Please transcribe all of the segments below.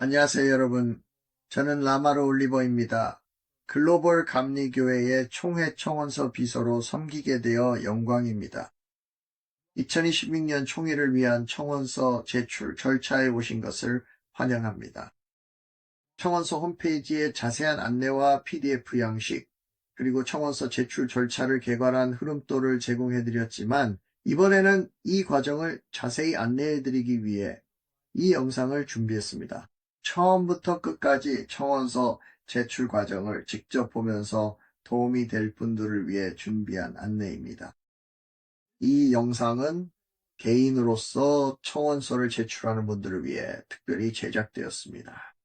안녕하세요, 여러분. 저는 라마르 올리버입니다. 글로벌 감리교회의 총회 청원서 비서로 섬기게 되어 영광입니다. 2026년 총회를 위한 청원서 제출 절차에 오신 것을 환영합니다. 청원서 홈페이지에 자세한 안내와 PDF 양식, 그리고 청원서 제출 절차를 개괄한 흐름도를 제공해드렸지만 이번에는 이 과정을 자세히 안내해드리기 위해 이 영상을 준비했습니다. 처음부터 끝까지 청원서 제출 과정을 직접 보면서 도움이 될 분들을 위해 준비한 안내입니다. 이 영상은 개인으로서 청원서를 제출하는 분들을 위해 특별히 제작되었습니다.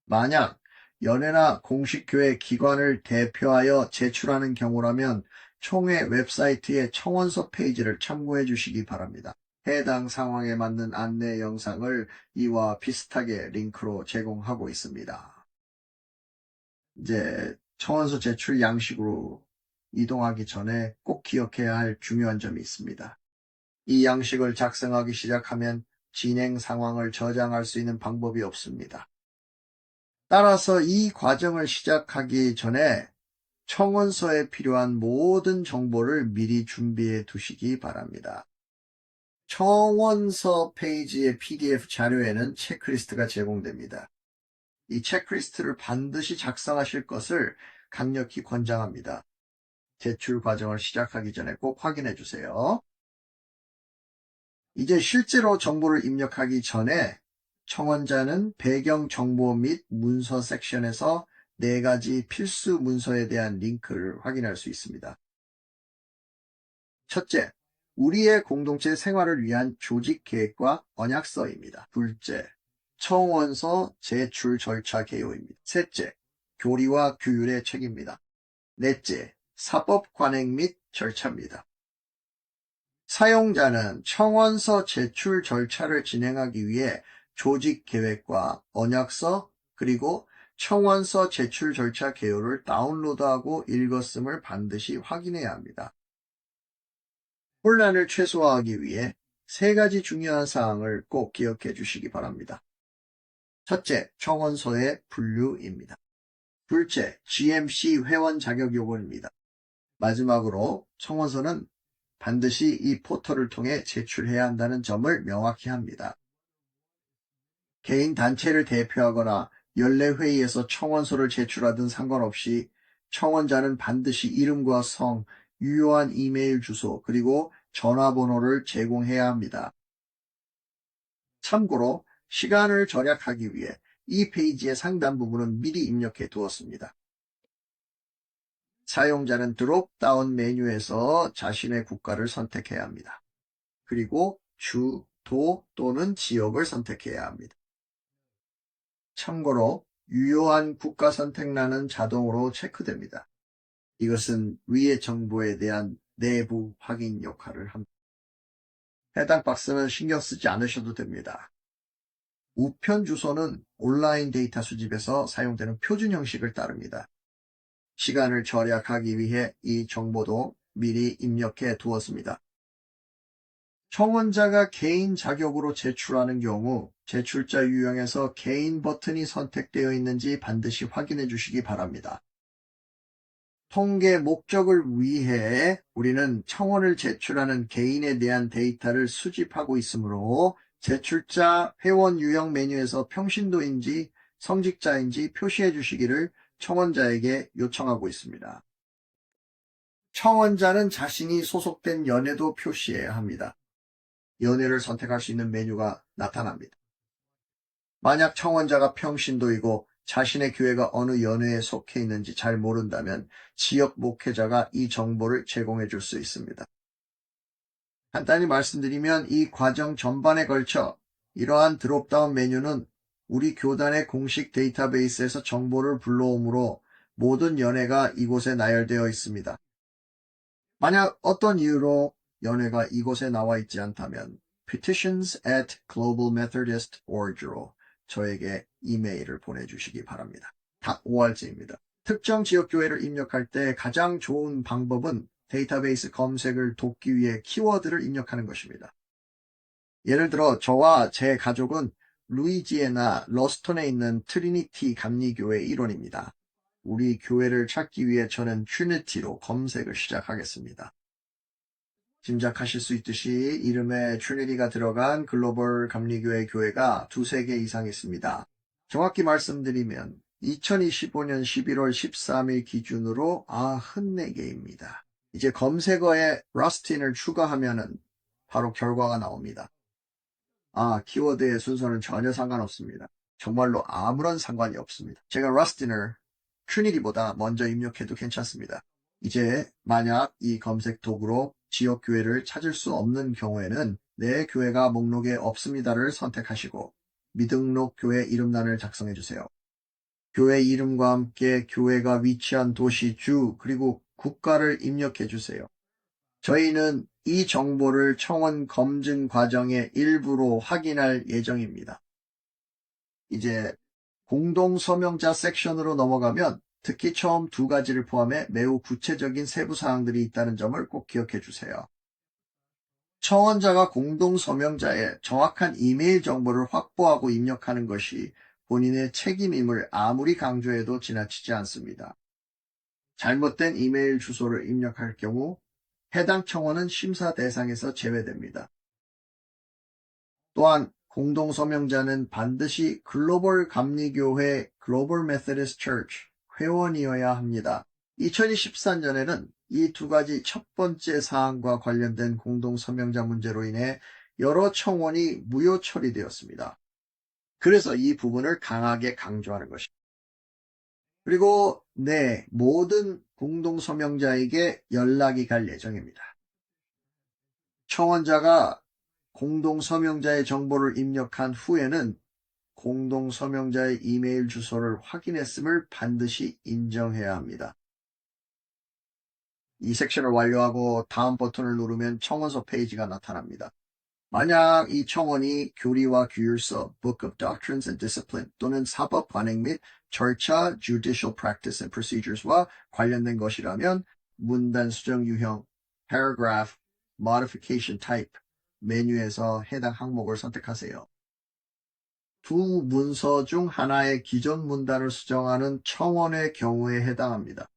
만약 연회나 공식교회 기관을 대표하여 제출하는 경우라면 총회 웹사이트의 청원서 페이지를 참고해 주시기 바랍니다. 해당 상황에 맞는 안내 영상을 이와 비슷하게 링크로 제공하고 있습니다. 이제 청원서 제출 양식으로 이동하기 전에 꼭 기억해야 할 중요한 점이 있습니다. 이 양식을 작성하기 시작하면 진행 상황을 저장할 수 있는 방법이 없습니다. 따라서 이 과정을 시작하기 전에 청원서에 필요한 모든 정보를 미리 준비해 두시기 바랍니다. 청원서 페이지의 PDF 자료에는 체크리스트가 제공됩니다. 이 체크리스트를 반드시 작성하실 것을 강력히 권장합니다. 제출 과정을 시작하기 전에 꼭 확인해 주세요. 이제 실제로 정보를 입력하기 전에 청원자는 배경 정보 및 문서 섹션에서 4가지 필수 문서에 대한 링크를 확인할 수 있습니다. 첫째, 우리의 공동체 생활을 위한 조직 계획과 언약서입니다. 둘째, 청원서 제출 절차 개요입니다. 셋째, 교리와 규율의 책입니다. 넷째, 사법 관행 및 절차입니다. 사용자는 청원서 제출 절차를 진행하기 위해 조직 계획과 언약서 그리고 청원서 제출 절차 개요를 다운로드하고 읽었음을 반드시 확인해야 합니다. 혼란을 최소화하기 위해 3가지 중요한 사항을 꼭 기억해 주시기 바랍니다. 첫째, 청원서의 분류입니다. 둘째, GMC 회원 자격 요건입니다. 마지막으로 청원서는 반드시 이 포털을 통해 제출해야 한다는 점을 명확히 합니다. 개인 단체를 대표하거나 연례회의에서 청원서를 제출하든 상관없이 청원자는 반드시 이름과 성, 유효한 이메일 주소, 그리고 전화번호를 제공해야 합니다. 참고로 시간을 절약하기 위해 이 페이지의 상단 부분은 미리 입력해 두었습니다. 사용자는 드롭다운 메뉴에서 자신의 국가를 선택해야 합니다. 그리고 주, 도 또는 지역을 선택해야 합니다. 참고로 유효한 국가 선택란은 자동으로 체크됩니다. 이것은 위의 정보에 대한 내부 확인 역할을 합니다. 해당 박스는 신경 쓰지 않으셔도 됩니다. 우편 주소는 온라인 데이터 수집에서 사용되는 표준 형식을 따릅니다. 시간을 절약하기 위해 이 정보도 미리 입력해 두었습니다. 청원자가 개인 자격으로 제출하는 경우 제출자 유형에서 개인 버튼이 선택되어 있는지 반드시 확인해 주시기 바랍니다. 통계 목적을 위해 우리는 청원을 제출하는 개인에 대한 데이터를 수집하고 있으므로 제출자 회원 유형 메뉴에서 평신도인지 성직자인지 표시해 주시기를 청원자에게 요청하고 있습니다. 청원자는 자신이 소속된 연회도 표시해야 합니다. 연회를 선택할 수 있는 메뉴가 나타납니다. 만약 청원자가 평신도이고 자신의 교회가 어느 연회에 속해 있는지 잘 모른다면 지역 목회자가 이 정보를 제공해 줄 수 있습니다. 간단히 말씀드리면 이 과정 전반에 걸쳐 이러한 드롭다운 메뉴는 우리 교단의 공식 데이터베이스에서 정보를 불러오므로 모든 연회가 이곳에 나열되어 있습니다. 만약 어떤 이유로 연회가 이곳에 나와 있지 않다면 petitions@globalmethodist.org로 저에게 이메일을 보내주시기 바랍니다. org입니다. 특정 지역교회를 입력할 때 가장 좋은 방법은 데이터베이스 검색을 돕기 위해 키워드를 입력하는 것입니다. 예를 들어 저와 제 가족은 루이지애나 러스턴에 있는 트리니티 감리교회 일원입니다. 우리 교회를 찾기 위해 저는 트리니티로 검색을 시작하겠습니다. 짐작하실 수 있듯이 이름에 트리니티가 들어간 글로벌 감리교회 교회가 2-3개 이상 있습니다. 정확히 말씀드리면 2025년 11월 13일 기준으로 94개입니다. 이제 검색어에 러스틴을 추가하면은 바로 결과가 나옵니다. 키워드의 순서는 전혀 상관없습니다. 정말로 아무런 상관이 없습니다. 제가 러스틴을 트리니티보다 먼저 입력해도 괜찮습니다. 이제 만약 이 검색 도구로 지역 교회를 찾을 수 없는 경우에는 내 교회가 목록에 없습니다를 선택하시고 미등록 교회 이름란을 작성해 주세요. 교회 이름과 함께 교회가 위치한 도시, 주, 그리고 국가를 입력해 주세요. 저희는 이 정보를 청원 검증 과정의 일부로 확인할 예정입니다. 이제 공동 서명자 섹션으로 넘어가면 특히 처음 2가지를 포함해 매우 구체적인 세부 사항들이 있다는 점을 꼭 기억해 주세요. 청원자가 공동 서명자의 정확한 이메일 정보를 확보하고 입력하는 것이 본인의 책임임을 아무리 강조해도 지나치지 않습니다. 잘못된 이메일 주소를 입력할 경우 해당 청원은 심사 대상에서 제외됩니다. 또한 공동 서명자는 반드시 글로벌 감리교회 글로벌 메서디스트 처치 회원이어야 합니다. 2024년에는 이 2가지 첫 번째 사항과 관련된 공동 서명자 문제로 인해 여러 청원이 무효 처리되었습니다. 그래서 이 부분을 강하게 강조하는 것입니다. 그리고 모든 공동 서명자에게 연락이 갈 예정입니다. 청원자가 공동 서명자의 정보를 입력한 후에는 공동 서명자의 이메일 주소를 확인했음을 반드시 인정해야 합니다. 이 섹션을 완료하고 다음 버튼을 누르면 청원서 페이지가 나타납니다. 만약 이 청원이 교리와 규율서, Book of Doctrines and Discipline 또는 사법 관행 및 절차, Judicial Practice and Procedures와 관련된 것이라면 문단 수정 유형, Paragraph, Modification Type 메뉴에서 해당 항목을 선택하세요. 2 문서 중 하나의 기존 문단을 수정하는 청원의 경우에 해당합니다.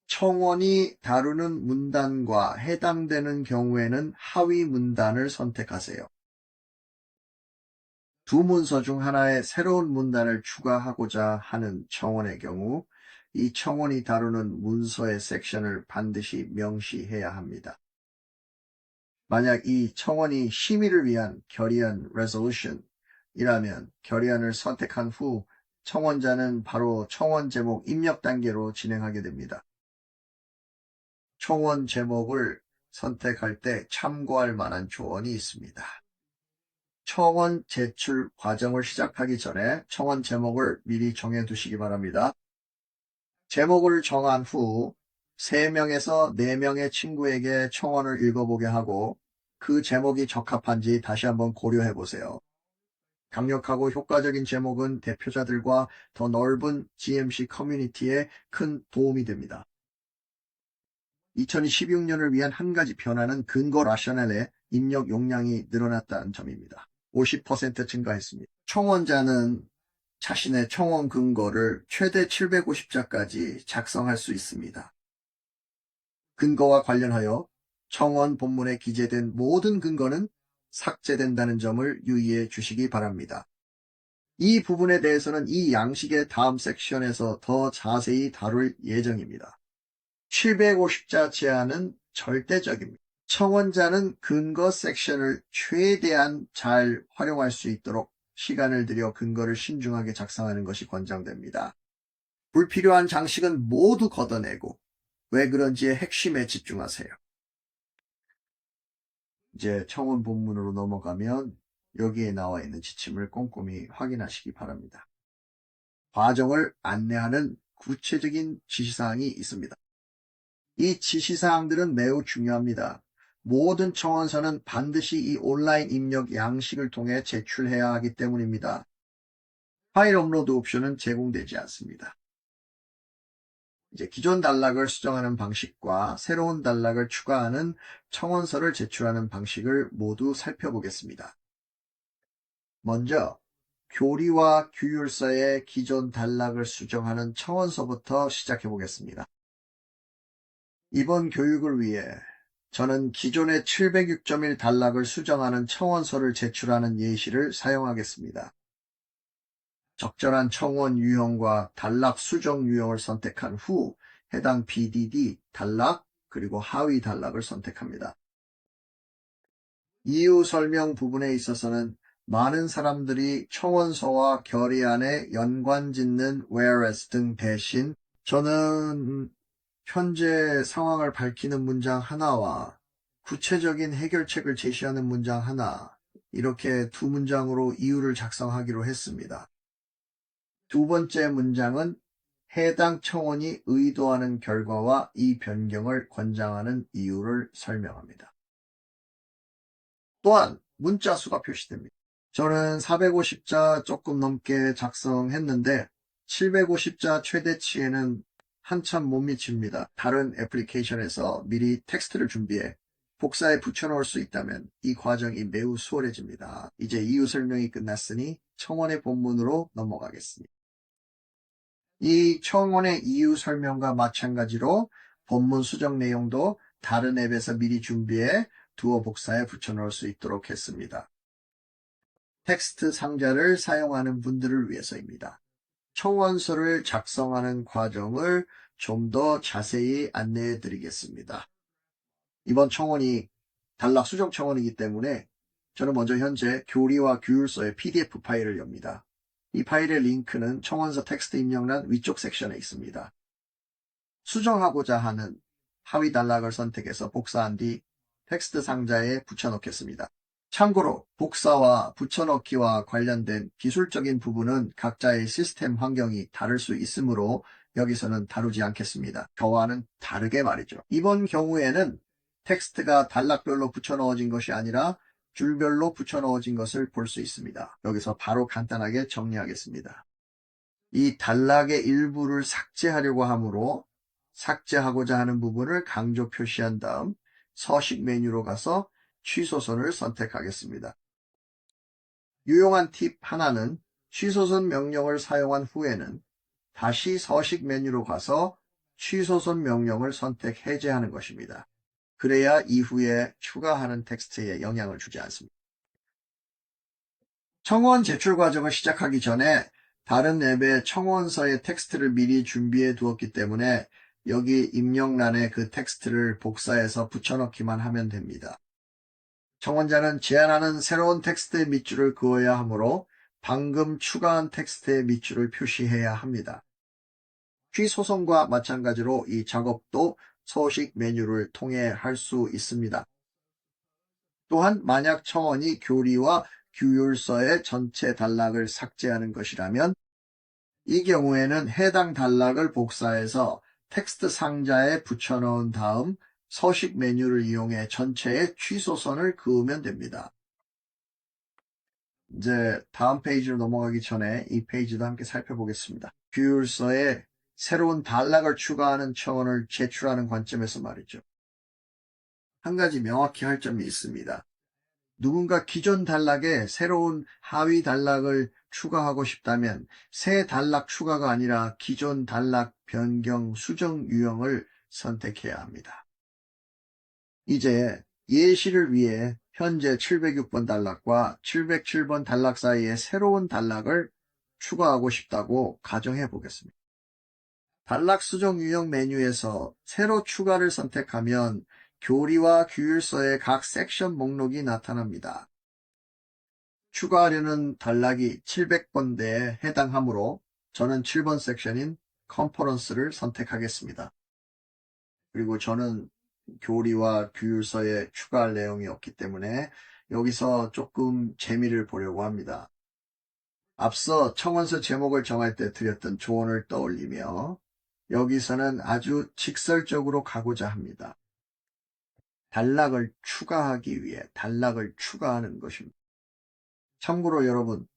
청원이 다루는 문단과 해당되는 경우에는 하위 문단을 선택하세요. 2 문서 중 하나의 새로운 문단을 추가하고자 하는 청원의 경우 이 청원이 다루는 문서의 섹션을 반드시 명시해야 합니다. 만약 이 청원이 심의를 위한 결의안 resolution 이라면 결의안을 선택한 후 청원자는 바로 청원 제목 입력 단계로 진행하게 됩니다. 청원 제목을 선택할 때 참고할 만한 조언이 있습니다. 청원 제출 과정을 시작하기 전에 청원 제목을 미리 정해두시기 바랍니다. 제목을 정한 후 3명에서 4명의 친구에게 청원을 읽어보게 하고 그 제목이 적합한지 다시 한번 고려해보세요. 강력하고 효과적인 제목은 대표자들과 더 넓은 GMC 커뮤니티에 큰 도움이 됩니다. 2016년을 위한 한 가지 변화는 근거 라셔넬의 입력 용량이 늘어났다는 점입니다. 50% 증가했습니다. 청원자는 자신의 청원 근거를 최대 750자까지 작성할 수 있습니다. 근거와 관련하여 청원 본문에 기재된 모든 근거는 삭제된다는 점을 유의해 주시기 바랍니다. 이 부분에 대해서는 이 양식의 다음 섹션에서 더 자세히 다룰 예정입니다. 750자 제한은 절대적입니다. 청원자는 근거 섹션을 최대한 잘 활용할 수 있도록 시간을 들여 근거를 신중하게 작성하는 것이 권장됩니다. 불필요한 장식은 모두 걷어내고 왜 그런지의 핵심에 집중하세요. 이제 청원 본문으로 넘어가면 여기에 나와 있는 지침을 꼼꼼히 확인하시기 바랍니다. 과정을 안내하는 구체적인 지시사항이 있습니다. 이 지시사항들은 매우 중요합니다. 모든 청원서는 반드시 이 온라인 입력 양식을 통해 제출해야 하기 때문입니다. 파일 업로드 옵션은 제공되지 않습니다. 이제 기존 단락을 수정하는 방식과 새로운 단락을 추가하는 청원서를 제출하는 방식을 모두 살펴보겠습니다. 먼저 교리와 규율서의 기존 단락을 수정하는 청원서부터 시작해 보겠습니다. 이번 교육을 위해 저는 기존의 706.1 단락을 수정하는 청원서를 제출하는 예시를 사용하겠습니다. 적절한 청원 유형과 단락 수정 유형을 선택한 후 해당 BDD 단락 그리고 하위 단락을 선택합니다. 이유 설명 부분에 있어서는 많은 사람들이 청원서와 결의안에 연관짓는 whereas 등 대신 저는 현재 상황을 밝히는 문장 하나와 구체적인 해결책을 제시하는 문장 하나, 이렇게 두 문장으로 이유를 작성하기로 했습니다. 두 번째 문장은 해당 청원이 의도하는 결과와 이 변경을 권장하는 이유를 설명합니다. 또한 문자 수가 표시됩니다. 저는 450자 조금 넘게 작성했는데 750자 최대치에는 한참 못 미칩니다. 다른 애플리케이션에서 미리 텍스트를 준비해 복사에 붙여넣을 수 있다면 이 과정이 매우 수월해집니다. 이제 이유 설명이 끝났으니 청원의 본문으로 넘어가겠습니다. 이 청원의 이유 설명과 마찬가지로 본문 수정 내용도 다른 앱에서 미리 준비해 두어 복사에 붙여넣을 수 있도록 했습니다. 텍스트 상자를 사용하는 분들을 위해서입니다. 청원서를 작성하는 과정을 좀 더 자세히 안내해 드리겠습니다. 이번 청원이 단락 수정 청원이기 때문에 저는 먼저 현재 교리와 규율서의 PDF 파일을 엽니다. 이 파일의 링크는 청원서 텍스트 입력란 위쪽 섹션에 있습니다. 수정하고자 하는 하위 단락을 선택해서 복사한 뒤 텍스트 상자에 붙여넣겠습니다. 참고로 복사와 붙여넣기와 관련된 기술적인 부분은 각자의 시스템 환경이 다를 수 있으므로 여기서는 다루지 않겠습니다. 저와는 다르게 말이죠. 이번 경우에는 텍스트가 단락별로 붙여넣어진 것이 아니라 줄별로 붙여넣어진 것을 볼 수 있습니다. 여기서 바로 간단하게 정리하겠습니다. 이 단락의 일부를 삭제하려고 하므로 삭제하고자 하는 부분을 강조 표시한 다음 서식 메뉴로 가서 취소선을 선택하겠습니다. 유용한 팁 하나는 취소선 명령을 사용한 후에는 다시 서식 메뉴로 가서 취소선 명령을 선택 해제하는 것입니다. 그래야 이후에 추가하는 텍스트에 영향을 주지 않습니다. 청원 제출 과정을 시작하기 전에 다른 앱에 청원서의 텍스트를 미리 준비해 두었기 때문에 여기 입력란에 그 텍스트를 복사해서 붙여넣기만 하면 됩니다. 청원자는 제안하는 새로운 텍스트의 밑줄을 그어야 하므로 방금 추가한 텍스트의 밑줄을 표시해야 합니다. 취소선과 마찬가지로 이 작업도 서식 메뉴를 통해 할 수 있습니다. 또한 만약 청원이 교리와 규율서의 전체 단락을 삭제하는 것이라면 이 경우에는 해당 단락을 복사해서 텍스트 상자에 붙여넣은 다음 서식 메뉴를 이용해 전체에 취소선을 그으면 됩니다. 이제 다음 페이지로 넘어가기 전에 이 페이지도 함께 살펴보겠습니다. 규율서에 새로운 단락을 추가하는 청원을 제출하는 관점에서 말이죠. 한 가지 명확히 할 점이 있습니다. 누군가 기존 단락에 새로운 하위 단락을 추가하고 싶다면 새 단락 추가가 아니라 기존 단락 변경 수정 유형을 선택해야 합니다. 이제 예시를 위해 현재 706번 단락과 707번 단락 사이에 새로운 단락을 추가하고 싶다고 가정해 보겠습니다. 단락 수정 유형 메뉴에서 새로 추가를 선택하면 교리와 규율서의 각 섹션 목록이 나타납니다. 추가하려는 단락이 700번대에 해당하므로 저는 7번 섹션인 컨퍼런스를 선택하겠습니다. 그리고 저는 교리와 규율서에 추가할 내용이 없기 때문에 여기서 조금 재미를 보려고 합니다. 앞서 청원서 제목을 정할 때 드렸던 조언을 떠올리며 여기서는 아주 직설적으로 가고자 합니다. 단락을 추가하기 위해 단락을 추가하는 것입니다. 참고로 여러분,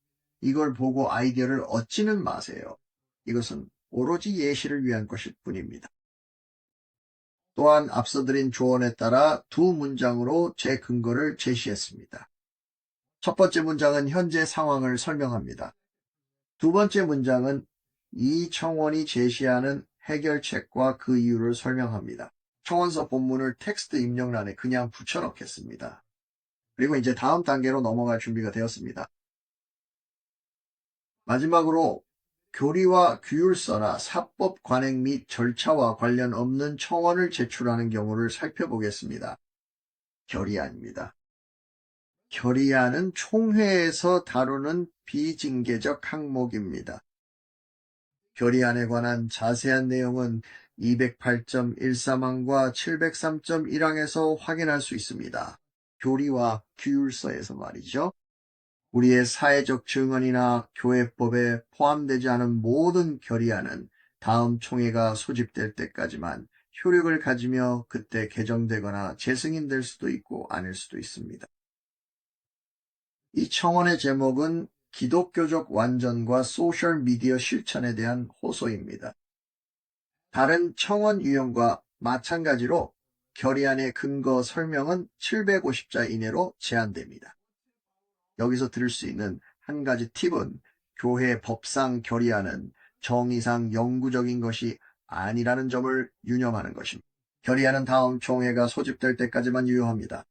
이걸 보고 아이디어를 얻지는 마세요. 이것은 오로지 예시를 위한 것일 뿐입니다. 또한 앞서 드린 조언에 따라 두 문장으로 제 근거를 제시했습니다. 첫 번째 문장은 현재 상황을 설명합니다. 두 번째 문장은 이 청원이 제시하는 해결책과 그 이유를 설명합니다. 청원서 본문을 텍스트 입력란에 그냥 붙여넣겠습니다. 그리고 이제 다음 단계로 넘어갈 준비가 되었습니다. 마지막으로 교리와 규율서나 사법 관행 및 절차와 관련 없는 청원을 제출하는 경우를 살펴보겠습니다. 결의안입니다. 결의안은 총회에서 다루는 비징계적 항목입니다. 결의안에 관한 자세한 내용은 208.13항과 703.1항에서 확인할 수 있습니다. 교리와 규율서에서 말이죠. 우리의 사회적 증언이나 교회법에 포함되지 않은 모든 결의안은 다음 총회가 소집될 때까지만 효력을 가지며 그때 개정되거나 재승인될 수도 있고 아닐 수도 있습니다. 이 청원의 제목은 기독교적 완전과 소셜미디어 실천에 대한 호소입니다. 다른 청원 유형과 마찬가지로 결의안의 근거 설명은 750자 이내로 제한됩니다. 여기서 들을 수 있는 한 가지 팁은 교회 법상 결의안은 정의상 영구적인 것이 아니라는 점을 유념하는 것입니다. 결의안은 다음 총회가 소집될 때까지만 유효합니다.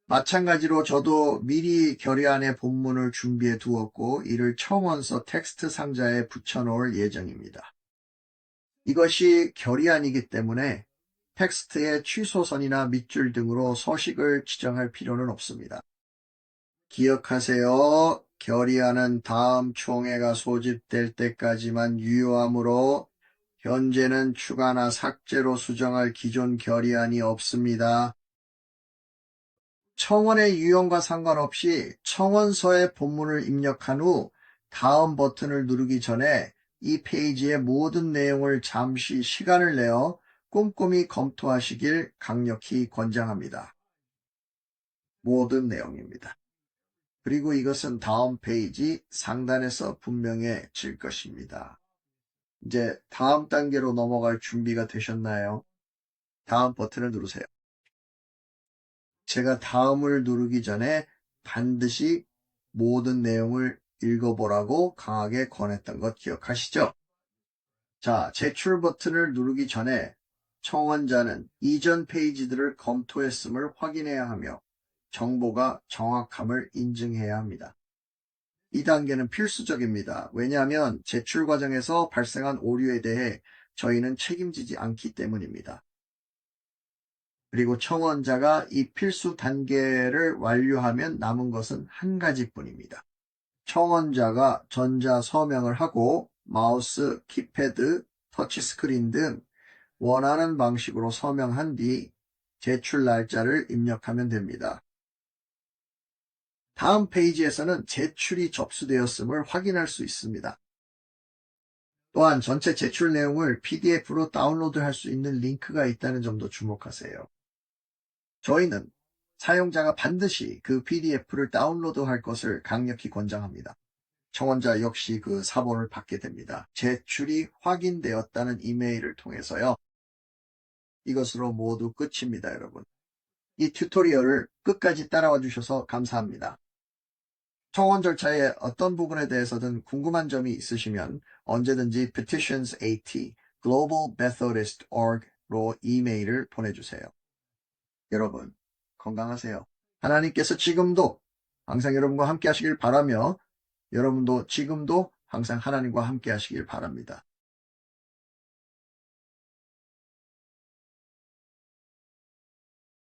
마찬가지로 저도 미리 결의안의 본문을 준비해 두었고 이를 청원서 텍스트 상자에 붙여놓을 예정입니다. 이것이 결의안이기 때문에 텍스트의 취소선이나 밑줄 등으로 서식을 지정할 필요는 없습니다. 기억하세요. 결의안은 다음 총회가 소집될 때까지만 유효하므로 현재는 추가나 삭제로 수정할 기존 결의안이 없습니다. 청원의 유형과 상관없이 청원서의 본문을 입력한 후 다음 버튼을 누르기 전에 이 페이지의 모든 내용을 잠시 시간을 내어 꼼꼼히 검토하시길 강력히 권장합니다. 모든 내용입니다. 그리고 이것은 다음 페이지 상단에서 분명해질 것입니다. 이제 다음 단계로 넘어갈 준비가 되셨나요? 다음 버튼을 누르세요. 제가 다음을 누르기 전에 반드시 모든 내용을 읽어보라고 강하게 권했던 것 기억하시죠? 자, 제출 버튼을 누르기 전에 청원자는 이전 페이지들을 검토했음을 확인해야 하며 정보가 정확함을 인증해야 합니다. 이 단계는 필수적입니다. 왜냐하면 제출 과정에서 발생한 오류에 대해 저희는 책임지지 않기 때문입니다. 그리고 청원자가 이 필수 단계를 완료하면 남은 것은 한 가지뿐입니다. 청원자가 전자 서명을 하고 마우스, 키패드, 터치스크린 등 원하는 방식으로 서명한 뒤 제출 날짜를 입력하면 됩니다. 다음 페이지에서는 제출이 접수되었음을 확인할 수 있습니다. 또한 전체 제출 내용을 PDF로 다운로드할 수 있는 링크가 있다는 점도 주목하세요. 저희는 사용자가 반드시 그 PDF를 다운로드할 것을 강력히 권장합니다. 청원자 역시 그 사본을 받게 됩니다. 제출이 확인되었다는 이메일을 통해서요. 이것으로 모두 끝입니다, 여러분. 이 튜토리얼을 끝까지 따라와 주셔서 감사합니다. 청원 절차의 어떤 부분에 대해서든 궁금한 점이 있으시면 언제든지 petitionsat@globalmethodist.org로 이메일을 보내주세요. 여러분, 건강하세요. 하나님께서 지금도 항상 여러분과 함께 하시길 바라며 여러분도 지금도 항상 하나님과 함께 하시길 바랍니다.